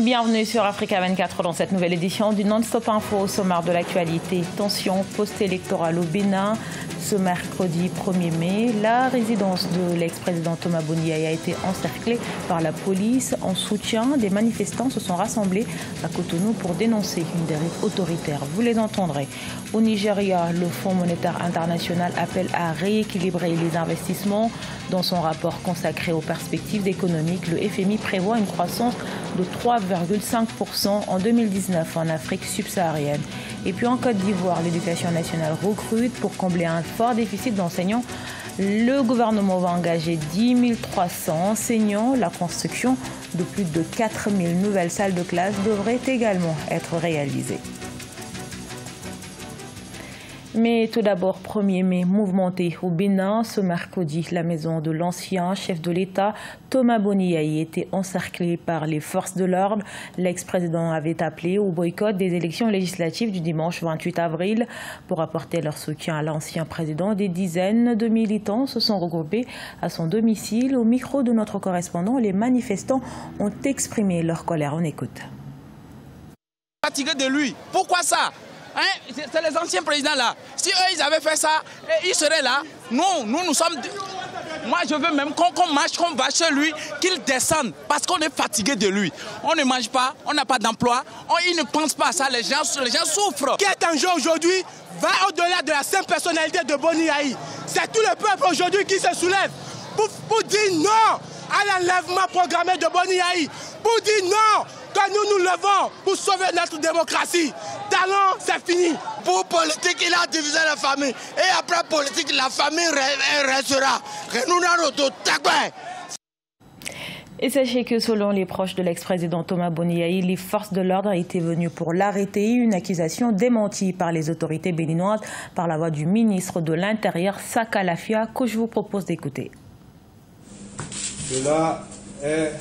Bienvenue sur Africa 24 dans cette nouvelle édition du Non-Stop Info au sommaire de l'actualité. Tension post-électorale au Bénin. Ce mercredi 1er mai, la résidence de l'ex-président Thomas Boni a été encerclée par la police. En soutien, des manifestants se sont rassemblés à Cotonou pour dénoncer une dérive autoritaire. Vous les entendrez. Au Nigeria, le Fonds monétaire international appelle à rééquilibrer les investissements. Dans son rapport consacré aux perspectives économiques, le FMI prévoit une croissance de 3,5% en 2019 en Afrique subsaharienne. Et puis en Côte d'Ivoire, l'éducation nationale recrute pour combler un fort déficit d'enseignants. Le gouvernement va engager 10 300 enseignants. La construction de plus de 4 000 nouvelles salles de classe devrait également être réalisée. Mais tout d'abord, 1er mai, mouvementé au Bénin. Ce mercredi, la maison de l'ancien chef de l'État, Thomas Boni, a été encerclée par les forces de l'ordre. L'ex-président avait appelé au boycott des élections législatives du dimanche 28 avril. Pour apporter leur soutien à l'ancien président, des dizaines de militants se sont regroupés à son domicile. Au micro de notre correspondant, les manifestants ont exprimé leur colère. On écoute. Fatigué de lui. Pourquoi ça? C'est les anciens présidents là. Si eux ils avaient fait ça, ils seraient là. Nous sommes. Moi je veux même qu'on marche, qu'on va chez lui, qu'il descende. Parce qu'on est fatigué de lui. On ne mange pas, on n'a pas d'emploi. Ils ne pensent pas à ça, les gens souffrent. Qui est en jeu aujourd'hui va au-delà de la simple personnalité de Boni Yayi. C'est tout le peuple aujourd'hui qui se soulève pour dire non à l'enlèvement programmé de Boni Yayi. Pour dire non que nous nous levons pour sauver notre démocratie. Talon, c'est fini. Pour politique, il a divisé la famille. Et après politique, la famille restera. Et sachez que selon les proches de l'ex-président Thomas Boni Yayi, les forces de l'ordre étaient venues pour l'arrêter. Une accusation démentie par les autorités béninoises par la voix du ministre de l'Intérieur, Saka Lafia, que je vous propose d'écouter. Cela est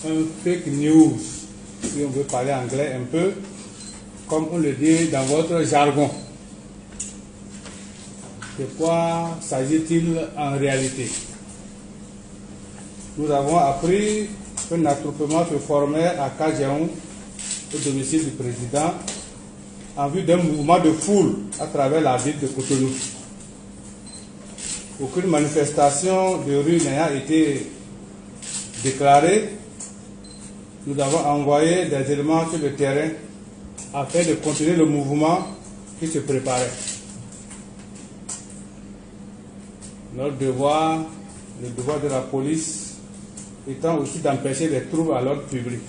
un fake news, si on veut parler anglais un peu, comme on le dit dans votre jargon. De quoi s'agit-il en réalité? Nous avons appris qu'un attroupement se formait à Kajeon, au domicile du président, en vue d'un mouvement de foule à travers la ville de Cotonou. Aucune manifestation de rue n'ayant été déclarée, nous avons envoyé des éléments sur le terrain afin de continuer le mouvement qui se préparait. Notre devoir, le devoir de la police, étant aussi d'empêcher les troubles à l'ordre public.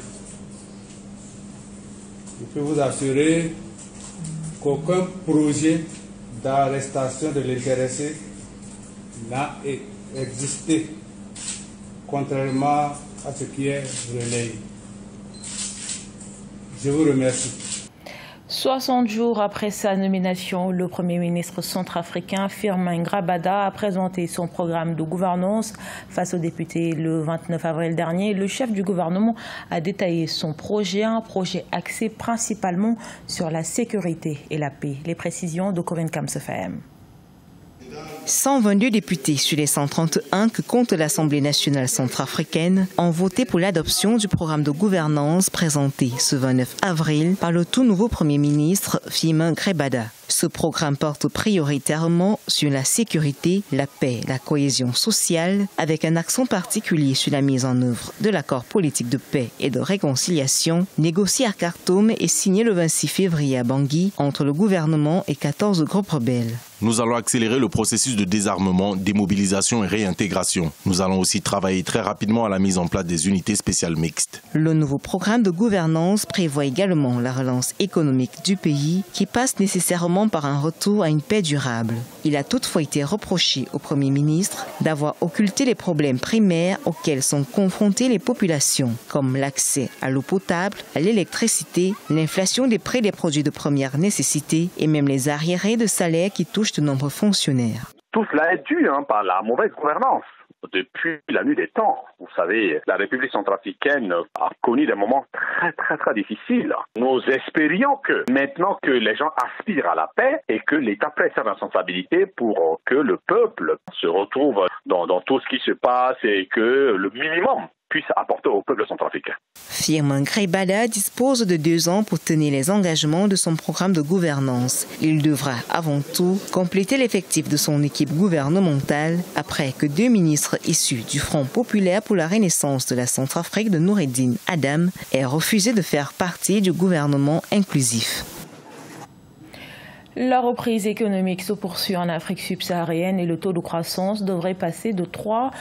Je peux vous assurer qu'aucun projet d'arrestation de l'intéressé n'a existé, contrairement à ce qui est relayé. Je vous remercie. 60 jours après sa nomination, le Premier ministre centrafricain Firmin Grabada a présenté son programme de gouvernance face aux députés le 29 avril dernier. Le chef du gouvernement a détaillé son projet, un projet axé principalement sur la sécurité et la paix. Les précisions de Corinne Kamsefem. 122 députés sur les 131 que compte l'Assemblée nationale centrafricaine ont voté pour l'adoption du programme de gouvernance présenté ce 29 avril par le tout nouveau Premier ministre Firmin Grabada. Ce programme porte prioritairement sur la sécurité, la paix, la cohésion sociale, avec un accent particulier sur la mise en œuvre de l'accord politique de paix et de réconciliation négocié à Khartoum et signé le 26 février à Bangui entre le gouvernement et 14 groupes rebelles. Nous allons accélérer le processus de désarmement, démobilisation et réintégration. Nous allons aussi travailler très rapidement à la mise en place des unités spéciales mixtes. Le nouveau programme de gouvernance prévoit également la relance économique du pays qui passe nécessairement par un retour à une paix durable. Il a toutefois été reproché au Premier ministre d'avoir occulté les problèmes primaires auxquels sont confrontées les populations, comme l'accès à l'eau potable, à l'électricité, l'inflation des prix des produits de première nécessité et même les arriérés de salaire qui touchent de nombreux fonctionnaires. Tout cela est dû par la mauvaise gouvernance. depuis la nuit des temps. Vous savez, la République centrafricaine a connu des moments très difficiles. Nous espérions que maintenant que les gens aspirent à la paix et que l'État prenne sa responsabilité pour que le peuple se retrouve dans tout ce qui se passe et que le minimum puisse apporter au peuple centrafricain. Firmin Greibala dispose de 2 ans pour tenir les engagements de son programme de gouvernance. Il devra avant tout compléter l'effectif de son équipe gouvernementale après que 2 ministres issus du Front populaire pour la renaissance de la Centrafrique de Noureddine Adam aient refusé de faire partie du gouvernement inclusif. La reprise économique se poursuit en Afrique subsaharienne et le taux de croissance devrait passer de 3%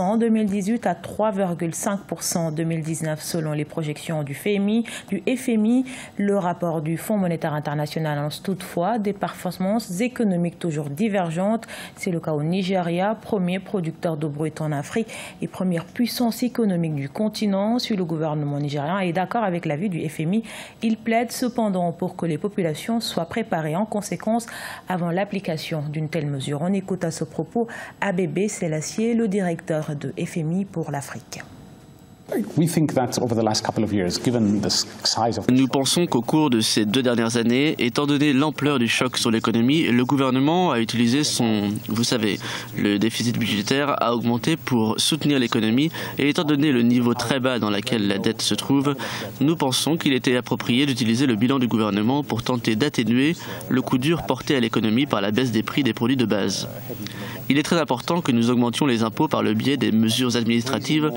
en 2018 à 3,5% en 2019 selon les projections du FMI. Le rapport du Fonds monétaire international annonce toutefois des performances économiques toujours divergentes. C'est le cas au Nigeria, premier producteur d'eau brute en Afrique et première puissance économique du continent. Si le gouvernement nigérian est d'accord avec l'avis du FMI, il plaide cependant pour que les populations soient préparées en conséquence avant l'application d'une telle mesure. On écoute à ce propos Abebe Selassie, le directeur de FMI pour l'Afrique. Nous pensons qu'au cours de ces 2 dernières années, étant donné l'ampleur du choc sur l'économie, le gouvernement a utilisé le déficit budgétaire a augmenté pour soutenir l'économie et étant donné le niveau très bas dans lequel la dette se trouve, nous pensons qu'il était approprié d'utiliser le bilan du gouvernement pour tenter d'atténuer le coup dur porté à l'économie par la baisse des prix des produits de base. Il est très important que nous augmentions les impôts par le biais des mesures administratives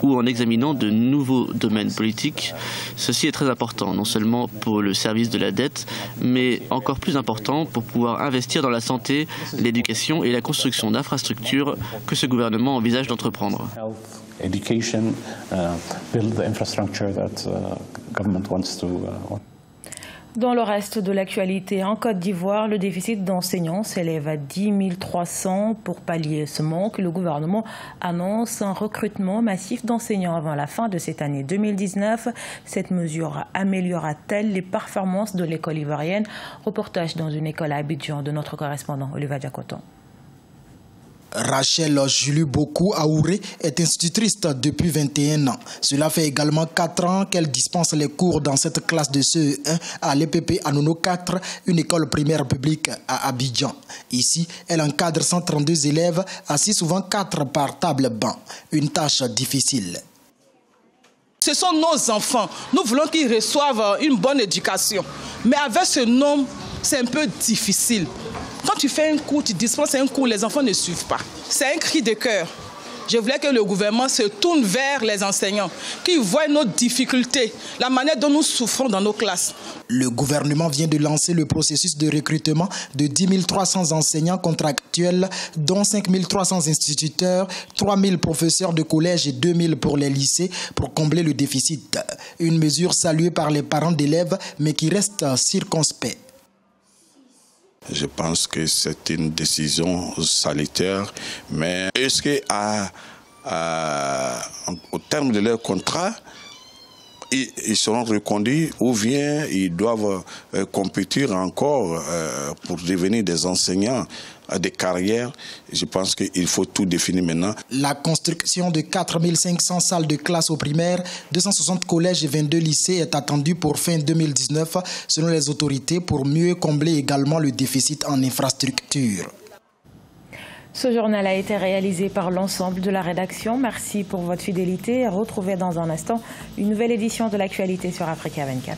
ou en examinant de nouveaux domaines politiques. Ceci est très important, non seulement pour le service de la dette, mais encore plus important pour pouvoir investir dans la santé, l'éducation et la construction d'infrastructures que ce gouvernement envisage d'entreprendre. Dans le reste de l'actualité, en Côte d'Ivoire, le déficit d'enseignants s'élève à 10 300. Pour pallier ce manque, le gouvernement annonce un recrutement massif d'enseignants avant la fin de cette année 2019. Cette mesure améliorera-t-elle les performances de l'école ivoirienne? Reportage dans une école à Abidjan de notre correspondant Olivier Diacoton. Rachel Julie Boku Aouré est institutrice depuis 21 ans. Cela fait également 4 ans qu'elle dispense les cours dans cette classe de CE1 à l'EPP Anono 4, une école primaire publique à Abidjan. Ici, elle encadre 132 élèves, assis souvent 4 par table banc. Une tâche difficile. Ce sont nos enfants. Nous voulons qu'ils reçoivent une bonne éducation. Mais avec ce nombre, c'est un peu difficile. Quand tu fais un cours, tu dispenses un cours, les enfants ne suivent pas. C'est un cri de cœur. Je voulais que le gouvernement se tourne vers les enseignants, qu'ils voient nos difficultés, la manière dont nous souffrons dans nos classes. Le gouvernement vient de lancer le processus de recrutement de 10 300 enseignants contractuels, dont 5 300 instituteurs, 3 000 professeurs de collège et 2 000 pour les lycées, pour combler le déficit. Une mesure saluée par les parents d'élèves, mais qui reste circonspect. Je pense que c'est une décision salutaire, mais est-ce qu'au terme de leur contrat, ils seront reconduits ou bien ils doivent compétir encore pour devenir des enseignants des carrières? Je pense qu'il faut tout définir maintenant. La construction de 4 500 salles de classe au primaire, 260 collèges et 22 lycées est attendue pour fin 2019 selon les autorités pour mieux combler également le déficit en infrastructure. Ce journal a été réalisé par l'ensemble de la rédaction. Merci pour votre fidélité. Retrouvez dans un instant une nouvelle édition de l'actualité sur Africa 24.